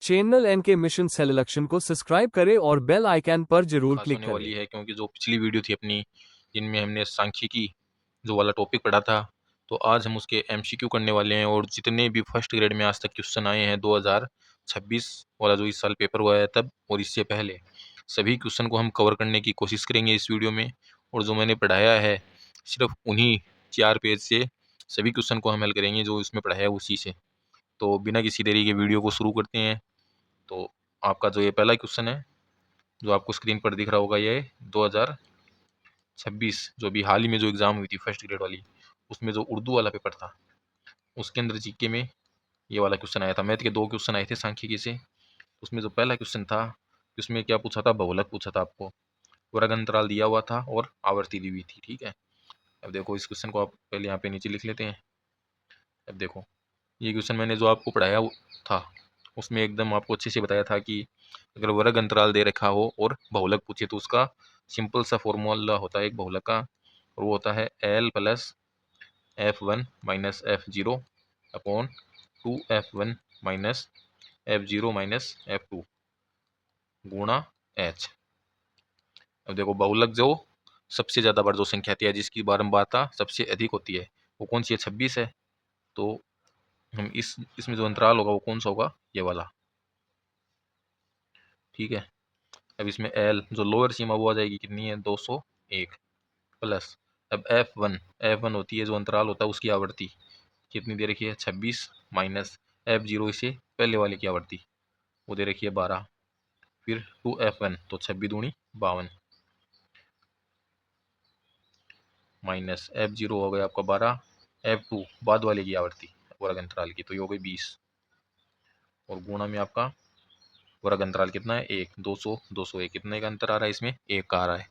Channel N K mission selection को subscribe करें और बेल आइकन पर जरूर खास क्लिक होने करें। वाली है, क्योंकि जो पिछली वीडियो थी अपनी जिनमें हमने सांख्यिकी जो वाला टॉपिक पढ़ा था, तो आज हम उसके एमसीक्यू करने वाले हैं। और जितने भी फर्स्ट ग्रेड में आज तक क्वेश्चन आए हैं 2026 वाला जो इस साल पेपर हुआ है तब और इससे पहले, सभी क्वेश्चन को हम कवर करने की कोशिश करेंगे इस वीडियो में। और जो मैंने पढ़ाया है सिर्फ उन्हीं 4 पेज से सभी क्वेश्चन को हम हल करेंगे, जो इसमें पढ़ाया है उसी से। तो बिना किसी देरी के वीडियो को शुरू करते हैं। तो आपका जो ये पहला क्वेश्चन है जो आपको स्क्रीन पर दिख रहा होगा, ये 2026 जो अभी हाल ही में जो एग्ज़ाम हुई थी फर्स्ट ग्रेड वाली, उसमें जो उर्दू वाला पेपर था उसके अंदर जीके में ये वाला क्वेश्चन आया था। मैथ के 2 क्वेश्चन आए थे सांख्यिकी से। उसमें जो पहला क्वेश्चन था उसमें क्या पूछा था, बहुलक पूछा था आपको। वर्ग अंतराल दिया हुआ था और आवर्ती दी हुई थी, ठीक है। अब देखो इस क्वेश्चन को आप पहले यहाँ पे नीचे लिख लेते हैं। अब देखो ये क्वेश्चन मैंने जो आपको पढ़ाया था उसमें एकदम आपको अच्छे से बताया था कि अगर वर्ग अंतराल दे रखा हो और बहुलक पूछे तो उसका सिंपल सा फॉर्मूला होता है एक बहुलक का, और वो होता है L plus F1 minus F0 upon 2F1 minus F0 minus F2 गुणा H। अब देखो बहुलक जो सबसे ज़्यादा बार जो संख्या आती है जिसकी बारंबारता सबसे अधिक होती है वो कौन सी है, 26 है। तो हम इसमें जो अंतराल होगा वो कौन सा होगा, ये वाला, ठीक है। अब इसमें एल जो लोअर सीमा वो आ जाएगी कितनी है, 201 प्लस। अब एफ वन होती है जो अंतराल होता है उसकी आवर्ती कितनी दे रखी है, 26 माइनस F0 इसे पहले वाले की आवर्ती वो दे रखी है 12, फिर 2F1 तो 26 दूनी 52 माइनस F0 हो गया आपका 12, F2 बाद वाले की आवर्ती वर्ग अंतराल की तो ये हो गई 20, और गुणा में आपका वर्ग अंतराल कितना है, 1, 201 कितने का अंतर आ रहा है, इसमें 1 का आ रहा है।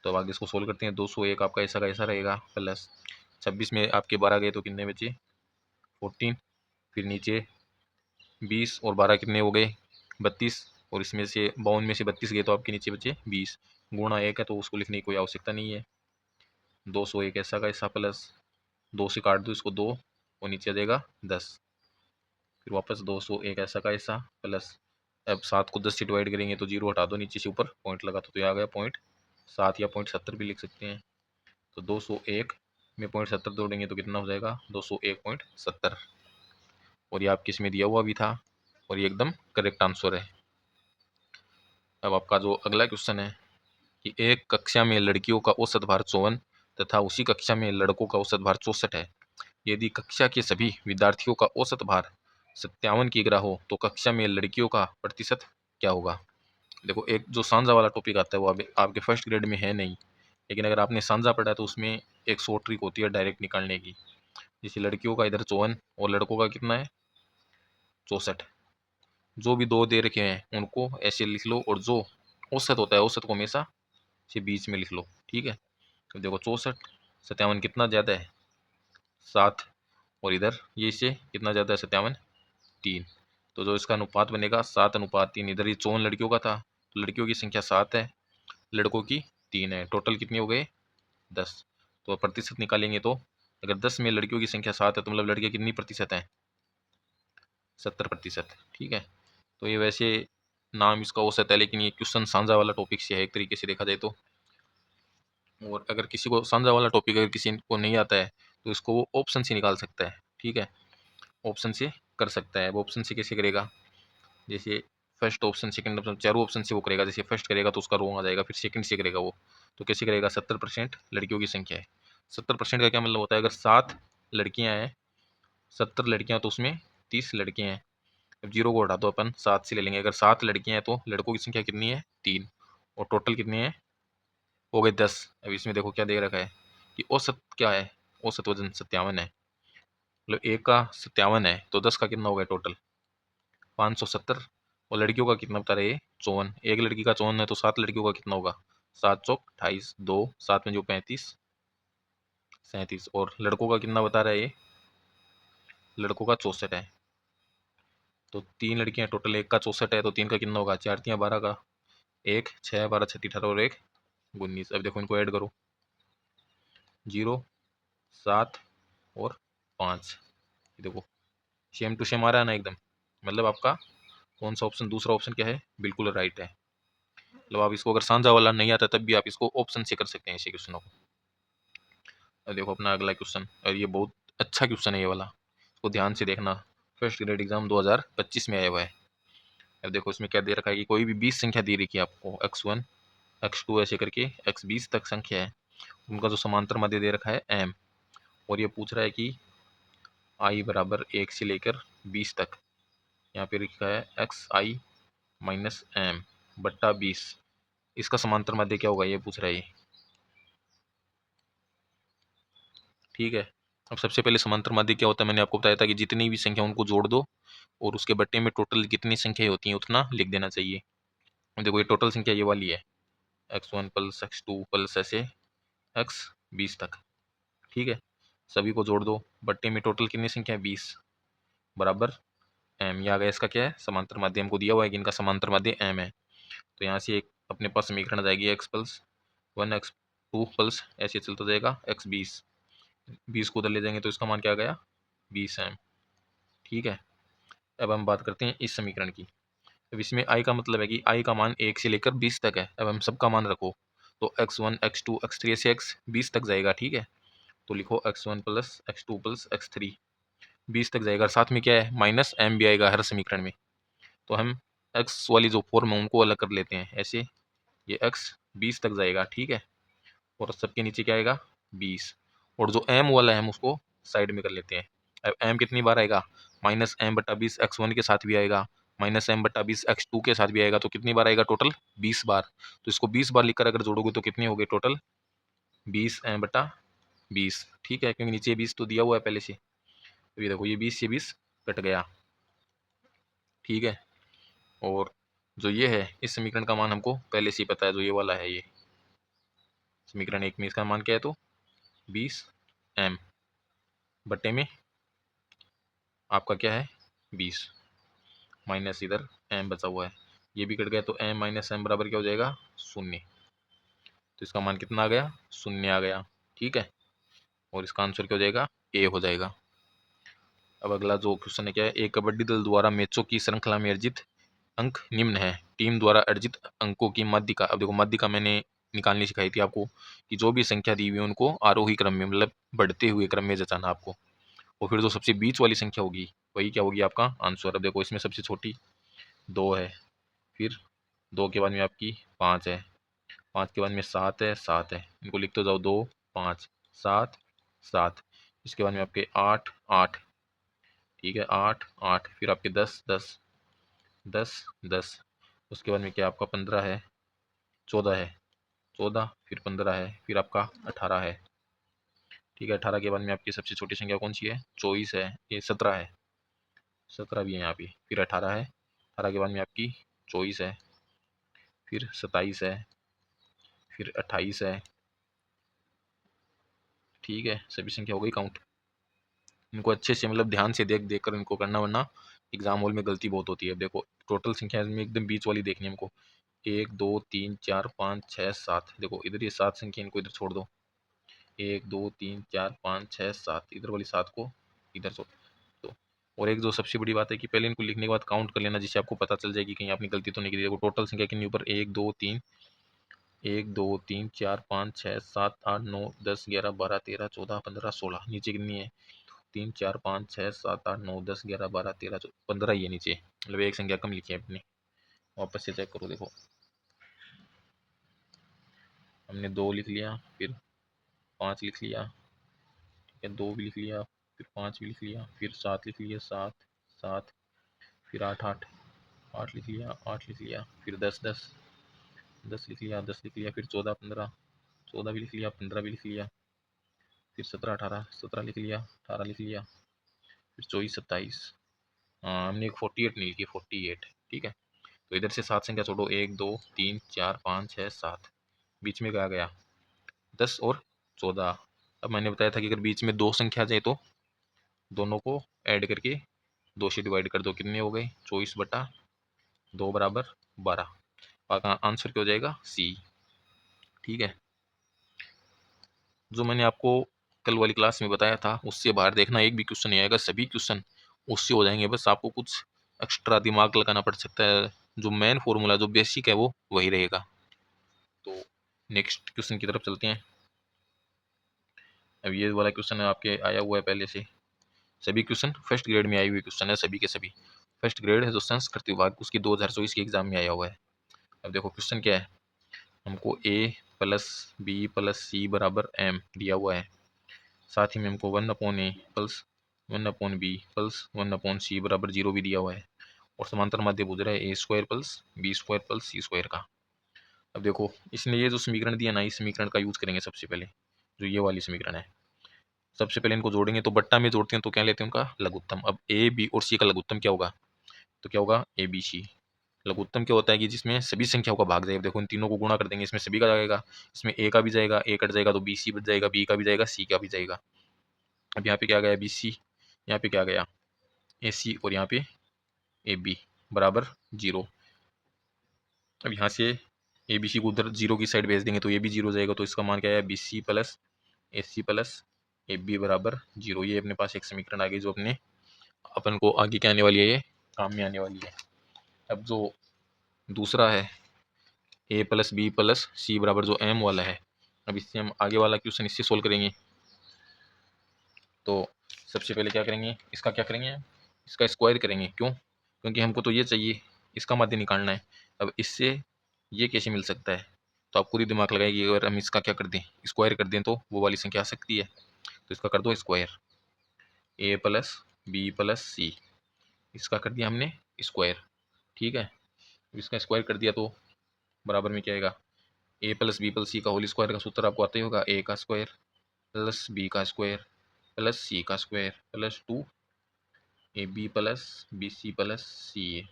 तो अब आगे इसको सोल्व करते हैं। 201 आपका ऐसा का ऐसा रहेगा प्लस 26 में आपके 12 गए तो कितने बचे, 14, फिर नीचे 20 और 12 कितने हो गए, 32, और इसमें से 52 में से 32 गए तो आपके नीचे बचे 20, गुणा 1 है तो उसको लिखने की कोई आवश्यकता नहीं है। 201 ऐसा का ऐसा प्लस 2 से काट दो इसको 2 और नीचे आ जाएगा 10, फिर वापस 201 ऐसा का ऐसा प्लस। अब 7 को 10 से डिवाइड करेंगे तो 0 हटा दो, नीचे से ऊपर पॉइंट लगा तो ये आ गया पॉइंट 7 या पॉइंट 70 भी लिख सकते हैं। तो 201 में 0.70 जोड़ेंगे तो कितना हो जाएगा, 201.70, और ये आपके इसमें दिया हुआ भी था और ये एकदम करेक्ट आंसर है। अब आपका जो अगला क्वेश्चन है कि एक कक्षा में लड़कियों का औसत भार 54 तथा उसी कक्षा में लड़कों का औसत भार 64 है। यदि कक्षा के सभी विद्यार्थियों का औसत भार 57 किग्रा हो तो कक्षा में लड़कियों का प्रतिशत क्या होगा। देखो एक जो सांझा वाला टॉपिक आता है वो अभी आपके फर्स्ट ग्रेड में है नहीं, लेकिन अगर आपने सांझा पढ़ा है तो उसमें एक शॉर्ट ट्रिक होती है डायरेक्ट निकालने की। जैसे लड़कियों का इधर 54 और लड़कों का कितना है 64, जो भी दो दे रखे हैं उनको ऐसे लिख लो, और जो औसत होता है औसत को हमेशा से बीच में लिख लो, ठीक है। तो देखो 64 57 कितना ज़्यादा है 7, और इधर ये इससे कितना ज़्यादा है 57 3, तो जो इसका अनुपात बनेगा 7:3। इधर ये 54 लड़कियों का था तो लड़कियों की संख्या 7 है, लड़कों की 3 है, टोटल कितने हो गए 10। तो प्रतिशत निकालेंगे तो अगर 10 में लड़कियों की संख्या 7 है तो मतलब लड़कियां कितनी प्रतिशत हैं, 70%, ठीक है। तो ये वैसे नाम इसका औसत है, लेकिन ये क्वेश्चन सांझा वाला टॉपिक से है एक तरीके से देखा जाए तो। और अगर किसी को सांझा वाला टॉपिक अगर किसी को नहीं आता है तो इसको वो ऑप्शन से निकाल सकता है, ठीक है, ऑप्शन से कर सकता है। वो ऑप्शन से कैसे करेगा, जैसे फर्स्ट ऑप्शन सेकंड ऑप्शन चारों ऑप्शन से वो करेगा। जैसे फर्स्ट करेगा तो उसका रोंग आ जाएगा, फिर सेकंड से करेगा वो, तो कैसे करेगा, 70% लड़कियों की संख्या है। 70% का क्या मतलब होता है, अगर 7 लड़कियां हैं 70 लड़कियां तो उसमें 30 लड़के हैं। अब 0 को हटा दो अपन 7 से ले लेंगे। अगर 7 लड़कियां हैं तो लड़कों की संख्या कितनी है 3, और टोटल कितने हैं हो गए 10। अब इसमें देखो क्या दे रखा है कि औसत क्या है, औसत वजन 57 है, मतलब एक का 57 है तो 10 का कितना हो गया टोटल 570, और लड़कियों का कितना बता रहे हैं 54, एक लड़की का 54 है तो 7 लड़कियों का कितना होगा 7 चौक 28, 2 7 में जो 35 37, और लड़कों का कितना बता रहा है ये, लड़कों का 64 है। तो 3 लड़कियां टोटल, एक का 64 है तो 3 का कितना होगा, 4 3 12 का, 1 6 12 36 18 और 1 19। अब देखो इनको ऐड करो, 0 7 और 5, देखो सेम टू सेम आ रहा है ना एकदम, मतलब आपका कौन सा ऑप्शन? दूसरा ऑप्शन क्या है? बिल्कुल राइट है। मतलब आप इसको अगर साझा वाला नहीं आता तब भी आप इसको ऑप्शन से कर सकते हैं इसी क्वेश्चनों को। अब देखो अपना अगला क्वेश्चन, और ये बहुत अच्छा क्वेश्चन है ये वाला, इसको ध्यान से देखना। फर्स्ट ग्रेड एग्जाम 2025 में आया हुआ है। अब देखो इसमें क्या दे रखा है कि कोई भी 20 संख्या दे रखी है आपको, x1 x2 ऐसे करके x20 तक संख्या है, उनका जो समांतर माध्य दे रखा है m, और ये पूछ रहा है कि i बराबर 1 से लेकर 20 तक, यहाँ पे लिखा है एक्स आई माइनस एम बट्टा 20, इसका समांतर माध्य क्या होगा ये पूछ रहा है ये। ठीक है, अब सबसे पहले समांतर माध्य क्या होता है, मैंने आपको बताया था कि जितनी भी संख्या उनको जोड़ दो और उसके बट्टे में टोटल कितनी संख्याएं होती हैं उतना लिख देना चाहिए। देखो ये टोटल संख्या ये वाली है, x1 प्लस x2 प्लस ऐसे x20 तक। ठीक है, सभी को जोड़ दो, बट्टे में टोटल कितनी संख्या है 20 बराबर m। ये आ गया इसका क्या है? समांतर माध्य। हमको दिया हुआ है कि इनका समांतर माध्य m है, तो यहाँ से एक अपने पास समीकरण आ जाएगी x प्लस 1 x2 प्लस ऐसे चलता जाएगा x20, 20 को उधर ले जाएंगे तो इसका मान क्या आ गया? 20m। ठीक है, अब हम बात करते हैं इस समीकरण की। अब इसमें i का मतलब है कि i का मान 1 से लेकर 20 तक है। अब हम सबका मान रखो तो x1 x2 x3 ऐसे x20 तक जाएगा। ठीक है, तो लिखो x1 plus x2 plus x3 20 तक जाएगा, साथ में क्या है? माइनस m भी आएगा हर समीकरण में। तो हम x वाली जो फॉर्म है उनको अलग कर लेते हैं ऐसे, ये x 20 तक जाएगा। ठीक है, और सबके नीचे क्या आएगा? 20, और जो m वाला है हम उसको साइड में कर लेते हैं। अब m कितनी बार आएगा? माइनस m बटा 20 x1 के साथ भी आएगा, माइनस m बटा 20 x2 के साथ भी आएगा, तो कितनी बार आएगा टोटल? 20 बार। तो इसको 20 बार लिखकर अगर जोड़ोगे तो कितने हो गए टोटल? 20m बटा 20। ठीक है, क्योंकि नीचे 20 तो दिया हुआ है पहले से। तो ये देखो ये 20 से 20 कट गया। ठीक है, और जो ये है इस समीकरण का मान हमको पहले से ही पता है, जो ये वाला है ये समीकरण 1 में, इसका मान क्या है? तो 20m बट्टे में आपका क्या है? 20 माइनस इधर m बचा हुआ है, ये भी कट गया, तो m माइनस m बराबर क्या हो जाएगा? 0। तो इसका मान कितना आ गया? 0 आ गया। ठीक है, और इसका आंसर क्या हो जाएगा? a हो जाएगा। अब अगला जो क्वेश्चन है क्या है? एक कबड्डी दल द्वारा मैचों की श्रृंखला में अर्जित अंक निम्न है, टीम द्वारा अर्जित अंकों की माध्यिका। अब देखो माध्यिका मैंने निकालनी सिखाई थी आपको कि जो भी संख्या दी हुई है उनको आरोही क्रम में, मतलब बढ़ते हुए क्रम में जचाना आपको, और फिर जो सबसे बीच वाली संख्या होगी वही क्या होगी? आपका आंसर। अब देखो इसमें सबसे छोटी 2 है, फिर 2 के बाद में आपकी 5 है, 5 के बाद में 7 है, 7 है, इनको लिखते जाओ 2 5 7 7। इसके बाद में आपके 8 8। ठीक है, 8 8, फिर आपके 10 10 10 10। उसके बाद में क्या आपका 15 है, 14 है, 14 फिर 15 है, फिर आपका 18 है। ठीक है, 18 के बाद में आपकी सबसे छोटी संख्या कौन सी है? 24 है, ये 17 है, 17 भी है यहाँ पे, फिर 18 है, 18 के बाद में आपकी 24 है, फिर 27 है, फिर 28 है। ठीक है, सभी संख्या हो गई काउंट। इनको अच्छे से मतलब ध्यान से देख देख कर इनको करना, वरना एग्जाम हॉल में गलती बहुत होती है। देखो टोटल संख्या में एकदम बीच वाली देखनी है हमको, 1 2 3 4 5 6 7। देखो इधर ये 7 संख्या, इनको इधर छोड़ दो, 1 2 3 4 5 6 7, इधर वाली 7 को इधर छोड़ दो। और एक जो सबसे बड़ी बात है कि पहले इनको लिखने के बाद काउंट कर लेना, जिससे आपको पता चल जाएगी कहीं आपने गलती तो नहीं की। देखो टोटल संख्या कितनी ऊपर? 1 2 3 4 5 6 7 8 9 10 11 12 13 14 15 16। नीचे कितनी है? 3 4 5 6 7 8 9 10 11 12 13 15 ही है नीचे, मतलब एक संख्या कम लिखी है अपने। वापस से चेक करो, देखो हमने 2 लिख लिया, फिर 5 लिख लिया, ठीक है, 2 भी लिख लिया, फिर 5 भी लिख लिया, फिर 7 लिख लिया, 7 7, फिर 8 8 8 लिख लिया, 8 लिख लिया, फिर 10 10 10 लिख लिया, 10 लिख लिया, फिर 14 15 14 भी लिख लिया, 15 भी लिख लिया, फिर 17 18 17 लिख लिया, 18 लिख लिया, फिर 24 27। हाँ, हमने एक 48 नहीं लिखी, 48। ठीक है, तो इधर से 7 संख्या छोड़ो, 1 2 3 4 5 6 7, बीच में क्या गया? 10 और 14। अब मैंने बताया था कि अगर बीच में 2 संख्या आ जाए तो दोनों को ऐड करके 2 से डिवाइड कर दो, कितने हो गए? 24/2 बराबर 12। आपका आंसर क्या हो जाएगा? सी। ठीक है, जो मैंने आपको कल वाली क्लास में बताया था उससे बाहर देखना, एक भी क्वेश्चन नहीं आएगा, सभी क्वेश्चन उससे हो जाएंगे। बस आपको कुछ एक्स्ट्रा दिमाग लगाना पड़ सकता है, जो मेन फॉर्मूला जो बेसिक है वो वही रहेगा। तो नेक्स्ट क्वेश्चन की तरफ चलते हैं। अब ये वाला क्वेश्चन है आपके आया हुआ है पहले से, सभी क्वेश्चन फर्स्ट ग्रेड में आई हुई क्वेश्चन है, सभी के सभी फर्स्ट ग्रेड है जो संस्कृत विभाग उसकी 2024 के एग्जाम में आया हुआ है। अब देखो क्वेश्चन क्या है, हमको a प्लस बी प्लस सी बराबर m दिया हुआ है, साथ ही में हमको 1/a plus 1/b plus 1/c बराबर 0 भी दिया हुआ है, और समांतर माध्य पूछ रहा है a² plus b² plus c² का। अब देखो इसने ये जो समीकरण दिया ना, इस समीकरण का यूज करेंगे सबसे पहले, जो ये वाली समीकरण है। सबसे पहले इनको जोड़ेंगे, तो बट्टा में जोड़ते हैं तो क्या लेते हैं उनका लघुत्तम। अब ए बी और सी का लघुत्तम क्या होगा, तो क्या होगा ए बी सी। लघुत्तम क्या होता है कि जिसमें सभी संख्याओं का भाग जाए। देखो इन तीनों को गुणा कर देंगे, इसमें सभी का जाएगा, इसमें ए का भी जाएगा, ए कट जाएगा तो बी सी बच जाएगा, बी का भी जाएगा, सी का भी जाएगा। अब यहाँ पे क्या गया बी सी, यहाँ पे क्या गया ए सी, और यहाँ पे ए बी बराबर 0। अब यहाँ से ए बी सी को उधर 0 की साइड भेज देंगे तो ये भी 0 जाएगा, तो इसका मान क्या है B C plus A C plus A B बराबर 0। ये अपने पास एक समीकरण आ गई जो अपने अपन को आगे क्या आने वाली है, ये काम में आने वाली है। अब जो दूसरा है ए प्लस बी प्लस सी बराबर जो एम वाला है, अब इससे हम आगे वाला क्वेश्चन इससे सोल्व करेंगे। तो सबसे पहले क्या करेंगे, इसका क्या करेंगे, इसका स्क्वायर करेंगे। क्यों, क्योंकि हमको तो ये चाहिए, इसका माध्य निकालना है। अब इससे ये कैसे मिल सकता है, तो आप पूरी दिमाग लगाएगी। अगर हम इसका क्या कर दें, स्क्वायर कर दें, तो वो वाली संख्या आ सकती है। तो इसका कर दो स्क्वायर, ए प्लस बी प्लस सी, इसका कर दिया हमने स्क्वायर, ठीक है। इसका स्क्वायर कर दिया तो बराबर में क्या आएगा, ए प्लस बी प्लस सी का होल स्क्वायर का सूत्र आपको आता ही होगा, ए का स्क्वायर प्लस बी का स्क्वायर प्लस सी का square plus 2 A B plus B C plus C A.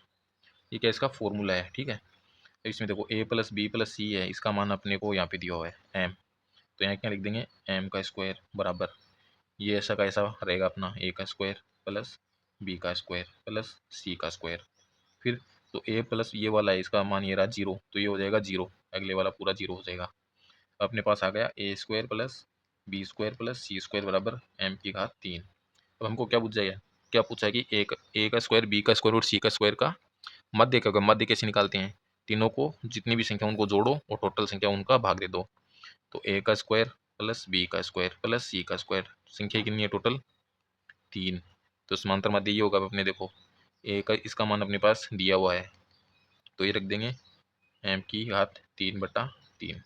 ये क्या इसका फॉर्मूला है, ठीक है। तो इसमें देखो ए प्लस बी प्लस सी है, इसका मान अपने को यहाँ पे दिया हुआ है एम, तो यहाँ क्या लिख देंगे एम का स्क्वायर बराबर ये ऐसा का ऐसा रहेगा अपना ए का स्क्वायर प्लस बी का स्क्वायर प्लस सी का स्क्वायर। फिर तो ए प्लस ये वाला है, इसका मान ये रहा 0, तो ये हो जाएगा 0, अगले वाला पूरा 0 हो जाएगा। अपने पास आ गया A square plus B square plus C square बराबर एम की घात 3। अब हमको क्या पूछा है, क्या पूछा है कि ए का स्क्वायर बी का स्क्वायर और सी का स्क्वायर का मध्य क्या होगा। मध्य कैसे निकालते हैं, तीनों को जितनी भी संख्या उनको जोड़ो और टोटल संख्या उनका भाग दे दो। तो ए का स्क्वायर प्लस बी का स्क्वायर प्लस सी का स्क्वायर, संख्या कितनी है टोटल 3। तो समांतर माध्य ये होगा। अपने देखो ए का इसका मान अपने पास दिया हुआ है, तो ये रख देंगे एम की घात 3/3,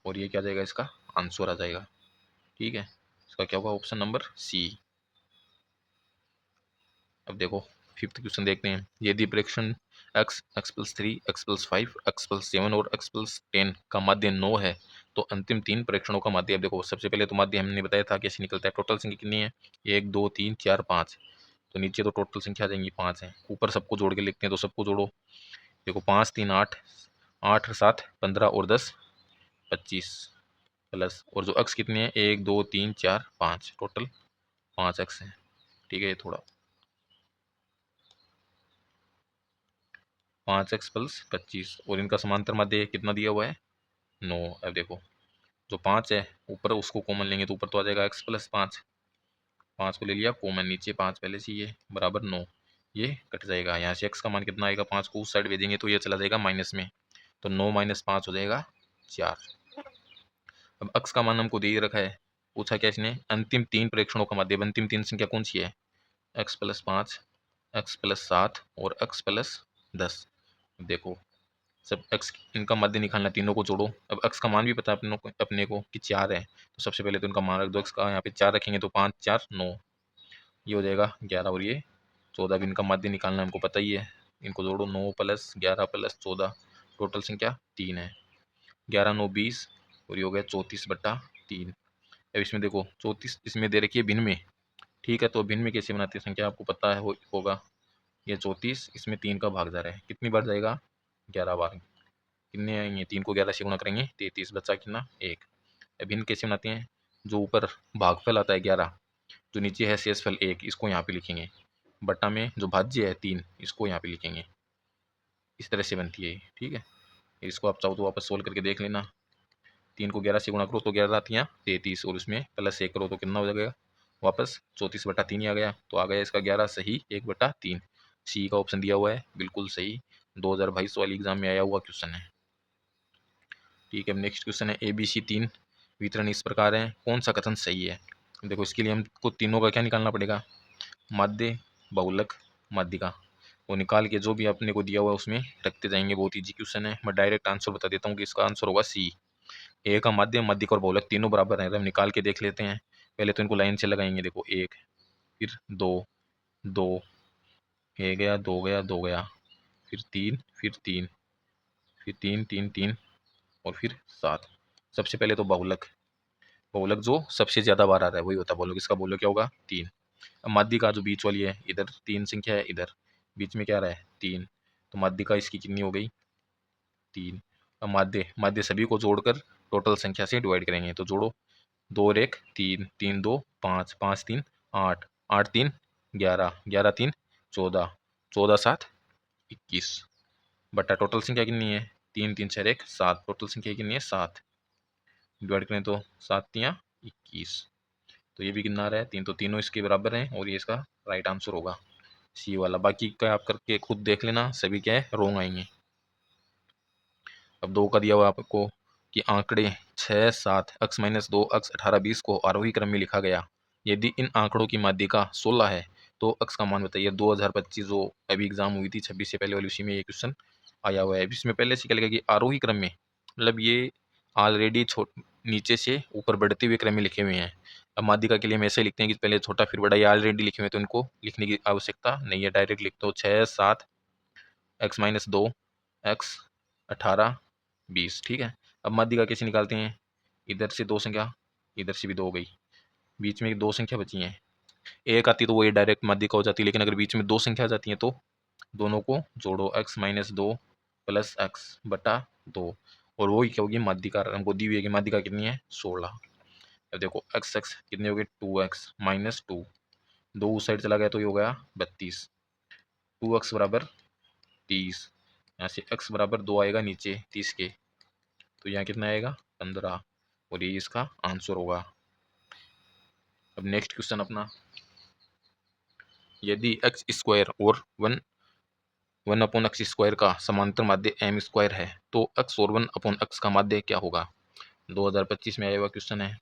और ये क्या जाएगा इसका आंसर आ जाएगा, ठीक है। इसका क्या होगा ऑप्शन नंबर सी। अब देखो फिफ्थ क्वेश्चन देखते हैं। यदि प्रेक्षण x+3 x+5 x+7 और x+10 का माध्य 9 है तो अंतिम 3 प्रेक्षणों का माध्य। अब देखो सबसे पहले तो माध्य हमने बताया था कैसे निकलता है। टोटल संख्या कितनी है 1 2 3 4 5, तो नीचे तो टोटल संख्या आ जाएंगी 5 है, ऊपर सबको जोड़ के लिखते हैं तो सबको जोड़ो। देखो 5 3 8, 8 7 15 और 10 25 प्लस, और जो अक्स कितने हैं 1 2 3 4 5, टोटल 5 अक्स हैं, ठीक है। ये थोड़ा 5x प्लस 25, और इनका समांतर माध्य कितना दिया हुआ है 9। अब देखो जो 5 है ऊपर उसको कॉमन लेंगे तो ऊपर तो आ जाएगा x प्लस 5, 5 को ले लिया कॉमन, नीचे 5 पहले से ये बराबर 9, ये कट जाएगा। यहाँ से x का मान कितना आएगा, 5 को उस साइड भेजेंगे तो ये चला जाएगा माइनस में, तो 9 माइनस 5 हो जाएगा 4। अब x का मान हमको दे ही रखा है, पूछा क्या इसने अंतिम 3 प्रेक्षणों का माध्य। अंतिम 3 संख्या कौन सी है, x+5 x+7 और x+10। देखो सब x इनका मध्य निकालना, तीनों को जोड़ो। अब x का मान भी पता है अपने को कि 4 है, तो सबसे पहले तो इनका मान रख दो। x का यहाँ पे 4 रखेंगे तो 5 4 9, ये हो जाएगा 11 और ये 14। अब इनका मध्य निकालना हमको पता ही है, इनको जोड़ो 9 + 11 + 14, टोटल संख्या 3 है। 11 9 20 और ये हो गया 34/3। अब इसमें देखो 34 इसमें दे रखी है भिन्न में, ठीक है। तो भिन्न में कैसे बनाते हैं संख्या आपको पता है होगा। ये 34 इसमें 3 का भाग जा रहा है, कितनी बार जाएगा 11 बार। कितने आएंगे, 3 को 11 से गुणा करेंगे 33, बचा कितना 1। अब भिन्न कैसे बनाते हैं, जो ऊपर भागफल आता है 11, जो नीचे है शेषफल 1, इसको यहाँ पे लिखेंगे, बट्टा में जो भाज्य है 3, इसको यहाँ पे लिखेंगे। इस तरह से बनती है ये, ठीक है। इसको आप चाहो तो वापस सोल्व करके देख लेना। 3 को 11 से गुणा करो तो 11 आती है 33, और उसमें प्लस 1 करो तो कितना हो जाएगा वापस 34/3 ही आ गया। तो आ गया इसका 11 सही 1/3। सी का ऑप्शन दिया हुआ है, बिल्कुल सही। 2022 वाली एग्जाम में आया हुआ क्वेश्चन है। ठीक है, नेक्स्ट क्वेश्चन है ABC 3 वितरण इस प्रकार है, कौन सा कथन सही है। देखो इसके लिए हमको तीनों का क्या निकालना पड़ेगा, माध्य, बहुलक, माध्यिका। वो निकाल के जो भी अपने को दिया हुआ है उसमें रखते जाएंगे। बहुत इजी क्वेश्चन है, मैं डायरेक्ट आंसर बता देता हूँ कि इसका आंसर होगा सी। ए का माध्य, माध्यिका और बहुलक तीनों बराबर है, हम निकाल के देख लेते हैं। पहले तो इनको लाइन से लगाएंगे, देखो एक, फिर दो, दो, एक गया, दो गया, दो गया, फिर तीन, फिर तीन, फिर तीन, तीन, तीन, और फिर सात। सबसे पहले तो बहुलक, बहुलक जो सबसे ज्यादा बार आ रहा है वही होता है बहुलक, इसका बहुलक क्या होगा, तीन। अब माध्यिका जो बीच वाली है, इधर तीन संख्या है, इधर बीच में क्या रहा है, तीन, तो माध्यिका इसकी कितनी हो गई, तीन। अब माध्य, माध्य सभी को जोड़कर टोटल संख्या से डिवाइड करेंगे, तो जोड़ो, दो और एक तीन, तीन दो पाँच, पाँच तीन आठ, आठ तीन 11, 11 तीन 14, 14 7 21, बटा टोटल संख्या कितनी है, तीन, तीन छः एक सात, टोटल संख्या कितनी है, सात। डिवाइड करें तो सात तियाँ 21, तो ये भी कितना आ रहा है, तीन, तो तीनों इसके बराबर हैं और ये इसका राइट आंसर होगा सी वाला। बाकी का आप करके खुद देख लेना, सभी क्या है रोंग आएंगे। अब दो का दिया हुआ आपको कि आंकड़े 6 7 x माइनस 2 x 18 20 को आरोही क्रम में लिखा गया, यदि इन आंकड़ों की माध्यिका 16 है तो x का मान बताइए। 2025 जो अभी एग्जाम हुई थी 26 से पहले वाली, उसी में ये क्वेश्चन आया हुआ है। इसमें पहले से क्या लिखा कि आरोही क्रम में, मतलब ये ऑलरेडी नीचे से ऊपर बढ़ते हुए क्रम में लिखे हुए हैं। अब माध्यिका के लिए हम ऐसे लिखते हैं कि पहले छोटा फिर बड़ा, ये ऑलरेडी लिखे हुए हैं तो इनको लिखने की आवश्यकता नहीं है, डायरेक्ट लिख दो 6 7 x माइनस 2 x 18 20। ठीक है, अब माध्यिका कैसे निकालते हैं, इधर से दो संख्या, इधर से भी दो हो गई, बीच में दो संख्या बची हैं, एक आती तो वो ये डायरेक्ट माध्यिका हो जाती, लेकिन अगर बीच में दो संख्या आ जाती हैं तो दोनों को जोड़ो, x माइनस 2 प्लस एक्स बटा 2, और वो क्या होगी माध्यिका, हमको दी हुई है कि माध्यिका कितनी है 16। अब देखो x x कितने हो गए 2x माइनस 2, दो उस साइड चला गया तो ये हो गया 32, 2x बराबर 30, यहाँ से x बराबर 2 आएगा नीचे 30 के, तो यहाँ कितना आएगा 15, और ये इसका आंसर होगा। अब नेक्स्ट क्वेश्चन अपना, यदि एक्स स्क्वायर और one one upon x square का समांतर माध्य एम स्क्वायर है तो एक्स और वन अपॉन एक्स का माध्य क्या होगा। 2025 में आया हुआ क्वेश्चन है,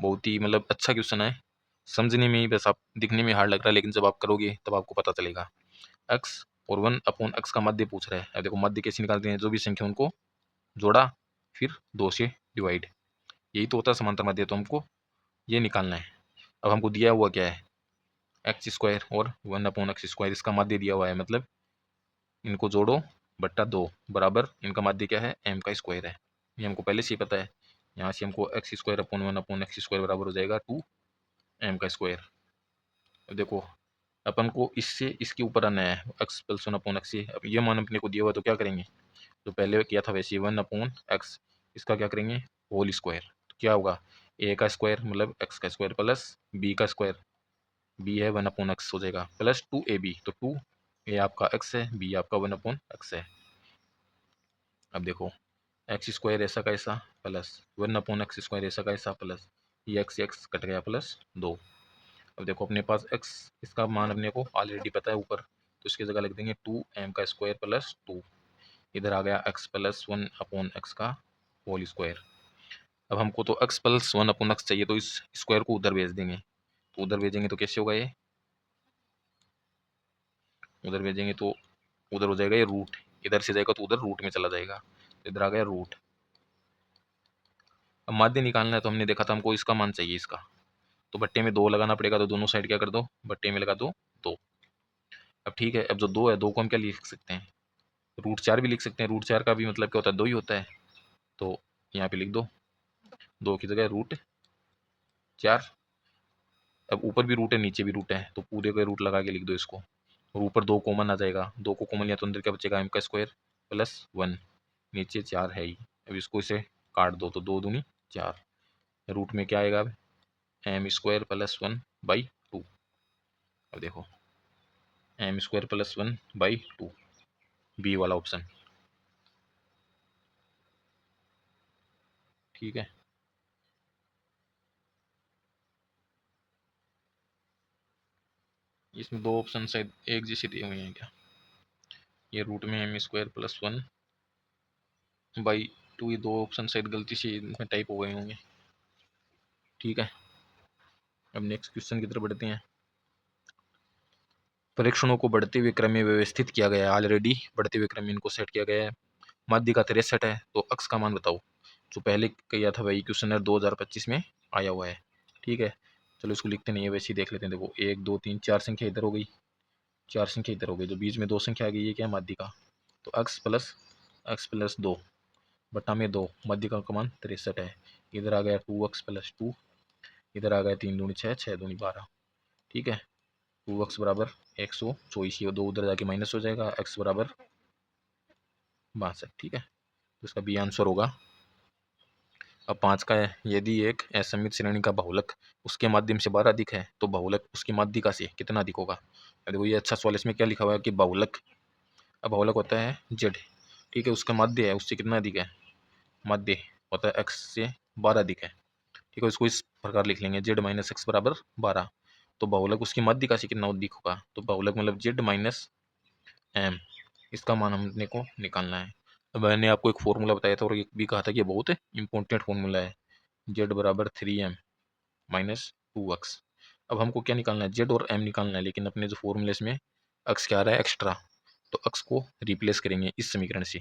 बहुत ही मतलब अच्छा क्वेश्चन है, समझने में ही बस आप दिखने में हार्ड लग रहा है, लेकिन जब आप करोगे तब आपको पता चलेगा। एक्स और वन अपॉन एक्स का माध्य पूछ रहा है। अब देखो माध्य कैसे निकालते हैं, जो भी संख्या उनको जोड़ा फिर दो से डिवाइड, यही तो होता है समांतर माध्य, तो हमको ये निकालना है। अब हमको दिया हुआ क्या है, एक्स स्क्वायर और वन अपॉन एक्स स्क्वायर, इसका माध्य दिया हुआ है, मतलब इनको जोड़ो बट्टा दो बराबर इनका माध्य क्या है, एम का स्क्वायर है, ये हमको पहले से ही पता है। यहाँ से हमको x square upon one upon x square बराबर हो जाएगा 2m का स्क्वायर। अब देखो अपन को इससे इसके ऊपर आना है, x plus one upon x से। अब ये मान अपने को दिया हुआ तो क्या करेंगे, तो पहले किया था वैसे वन अपॉन एक्स, इसका क्या करेंगे होल स्क्वायर, तो क्या होगा ए का स्क्वायर मतलब एक्स का स्क्वायर प्लस बी का स्क्वायर, बी है वन अपॉन एक्स हो जाएगा, प्लस 2ab, तो 2 ए आपका एक्स है, बी आपका वन अपॉन एक्स है। अब देखो एक्स स्क्वायर ऐसा का ऐसा plus one upon x square ऐसा का ऐसा प्लस, ये एक्स कट गया प्लस 2। अब देखो अपने पास x, इसका मान अपने को ऑलरेडी पता है ऊपर, तो इसकी जगह लिख देंगे 2m का स्क्वायर प्लस 2, इधर आ गया x plus one upon x का होल स्क्वायर। अब हमको तो x plus one upon x चाहिए, तो इस स्क्वायर को उधर भेज देंगे, तो उधर भेजेंगे तो कैसे होगा ये, उधर भेजेंगे तो उधर हो जाएगा ये रूट, इधर से जाएगा तो उधर रूट में चला जाएगा, तो इधर आ गया रूट। अब माध्य निकालना है तो हमने देखा था हमको इसका मान चाहिए इसका, तो बट्टे में दो लगाना पड़ेगा, तो दोनों साइड क्या कर दो बट्टे में लगा दो दो। अब ठीक है, अब जो दो है दो को हम क्या लिख सकते हैं, रूट चार भी लिख सकते हैं, रूट चार का भी मतलब क्या होता है दो ही होता है, तो यहाँ पे लिख दो दो की जगह रूट चार। अब ऊपर भी रूट है नीचे भी रूट है, तो पूरे का रूट लगा के लिख दो इसको, और ऊपर दो कॉमन आ जाएगा, दो को कॉमन लिया तो अंदर क्या बचेगा एम का स्क्वायर प्लस वन, नीचे चार है ही। अब इसको इसे काट दो तो दो दूनी चार, रूट में क्या आएगा अब M square plus one by two. अब देखो M square plus one by two, B वाला ऑप्शन। ठीक है, इसमें दो ऑप्शन शायद एक जैसे दिए हुए हैं क्या? ये रूट में m²+1/2, ये दो ऑप्शन शायद गलती से इनमें टाइप हो गए होंगे। ठीक है, अब नेक्स्ट क्वेश्चन की तरफ बढ़ते हैं। परीक्षणों को बढ़ते हुए क्रम में व्यवस्थित किया गया है। ऑलरेडी बढ़ते हुए क्रम में इनको सेट किया गया है। माध्यिका 63 है, तो अक्स का मान बताओ। जो पहले किया था वही क्वेश्चन है, 2025 में आया हुआ है। ठीक है, चलो इसको लिखते नहीं है, वैसे ही देख लेते हैं। देखो 1 2 3 4 संख्या इधर हो गई, 4 संख्या इधर हो गई, जो बीच में 2 संख्या आ गई, ये क्या है? माध्यिका। तो x+2 बटा में 2, माध्यिका का मान 63 है। इधर आ गया 2x+2, इधर आ गया 3 दूनी 6, 6 दूनी 12। ठीक है, 2x बराबर 124, ये 2 उधर जाके माइनस हो जाएगा, x बराबर 62। ठीक है, तो इसका बी आंसर होगा। अब 5 का है, यदि एक असमित श्रेणी का बहुलक उसके माध्यम से 12 अधिक है तो बहुलक उसकी माध्यिका से कितना अधिक होगा? अब देखो ये अच्छा सवाल, इसमें क्या लिखा हुआ है कि बहुलक, अब बहुलक होता है z। ठीक है, उसका माध्य है, उससे कितना अधिक है? माध्य होता है x से 12 अधिक है। ठीक है, इसको इस प्रकार लिख लेंगे, z माइनस एक्स बराबर 12। तो बहुलक उसकी माध्यिका से कितना अधिक होगा? तो बहुलक मतलब z माइनस m, इसका मान हमने को निकालना है। अब मैंने आपको एक फॉर्मूला बताया था और ये भी कहा था कि ये बहुत इंपॉर्टेंट फॉर्मूला है, z बराबर 3m माइनस 2x। अब हमको क्या निकालना है? z और m निकालना है, लेकिन अपने जो फॉर्मूले इसमें x क्या आ रहा है? एक्स्ट्रा। तो x को रिप्लेस करेंगे इस समीकरण से।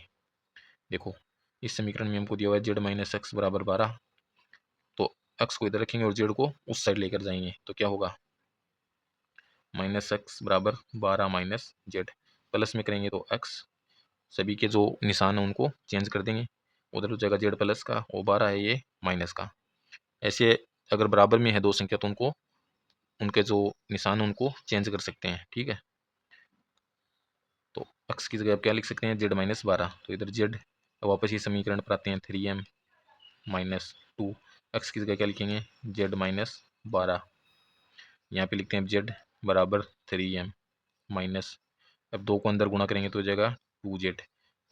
देखो इस समीकरण में हमको दिया हुआ है z माइनस एक्स बराबर 12, तो x को इधर रखेंगे और z को उस साइड लेकर जाएंगे, तो क्या होगा? माइनस एक्स बराबर 12 माइनस जेड, प्लस में करेंगे तो x, सभी के जो निशान है उनको चेंज कर देंगे, उधर हो जाएगा z प्लस का, और 12 है ये माइनस का। ऐसे अगर बराबर में है दो संख्या तो उनको, उनके जो निशान है उनको चेंज कर सकते हैं। ठीक है, तो x की जगह आप क्या लिख सकते हैं? z माइनस 12, तो इधर z, वापस ये समीकरण पर आते हैं, 3m माइनस 2, x की जगह क्या लिखेंगे? z माइनस 12, यहाँ पे लिखते हैं z बराबर 3m माइनस, अब 2 को अंदर गुणा करेंगे तो हो जाएगा 2z,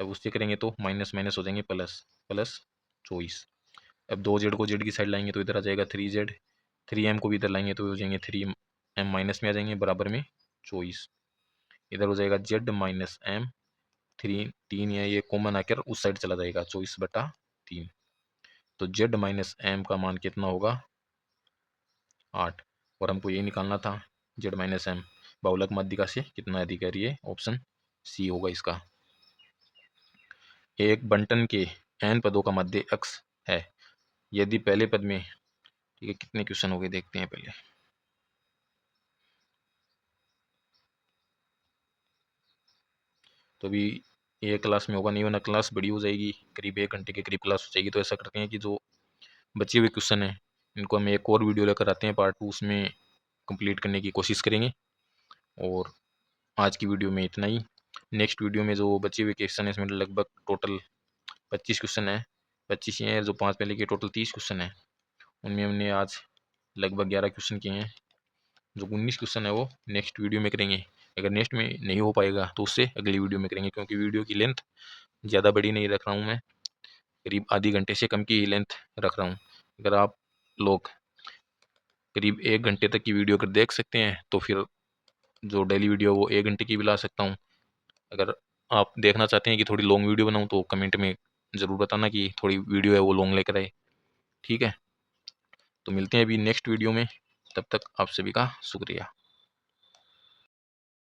अब उससे करेंगे तो माइनस माइनस हो जाएंगे प्लस, प्लस 24। अब 2z को z की साइड लाएंगे तो इधर आ जाएगा 3z, 3m को भी इधर लाएंगे तो हो जाएंगे 3m माइनस में आ जाएंगे, बराबर में 24। इधर हो जाएगा z माइनस m, 3 है ये कॉमन आकर उस साइड चला जाएगा, 24/3। तो z माइनस m का मान कितना होगा? 8। और हमको ये निकालना था z माइनस m बहुलक माध्यिका से कितना अधिक है, ये ऑप्शन सी होगा इसका। एक बंटन के n पदों का मध्य x है, यदि पहले पद में, ठीक है, कितने क्वेश्चन हो गए देखते हैं पहले। तो अभी एक क्लास में होगा नहीं, वरना क्लास बड़ी हो जाएगी, करीब 1 घंटे के करीब क्लास हो जाएगी। तो ऐसा करते हैं कि जो बचे हुए क्वेश्चन हैं इनको हम एक और वीडियो लेकर आते हैं, पार्ट 2, उसमें कंप्लीट करने की कोशिश करेंगे। और आज की वीडियो में इतना ही। नेक्स्ट वीडियो में जो बचे हुए क्वेश्चन है इसमें लगभग टोटल 25 क्वेश्चन है, 25 ही हैं, जो 5 पहले के टोटल 30 क्वेश्चन है, उनमें हमने आज लगभग 11 क्वेश्चन किए हैं। जो 19 क्वेश्चन है वो नेक्स्ट वीडियो में करेंगे। अगर नेक्स्ट में नहीं हो पाएगा तो उससे अगली वीडियो में करेंगे, क्योंकि वीडियो की लेंथ ज़्यादा बड़ी नहीं रख रहा हूँ मैं, करीब आधी घंटे से कम की ही लेंथ रख रहा हूँ। अगर आप लोग करीब 1 घंटे तक की वीडियो अगर देख सकते हैं तो फिर जो डेली वीडियो वो 1 घंटे की भी ला सकता हूँ। अगर आप देखना चाहते हैं कि थोड़ी लॉन्ग वीडियो बनाऊँ तो कमेंट में ज़रूर बताना कि थोड़ी वीडियो है वो लॉन्ग लेकर आए। ठीक है, तो मिलते हैं अभी नेक्स्ट वीडियो में, तब तक आप सभी का शुक्रिया।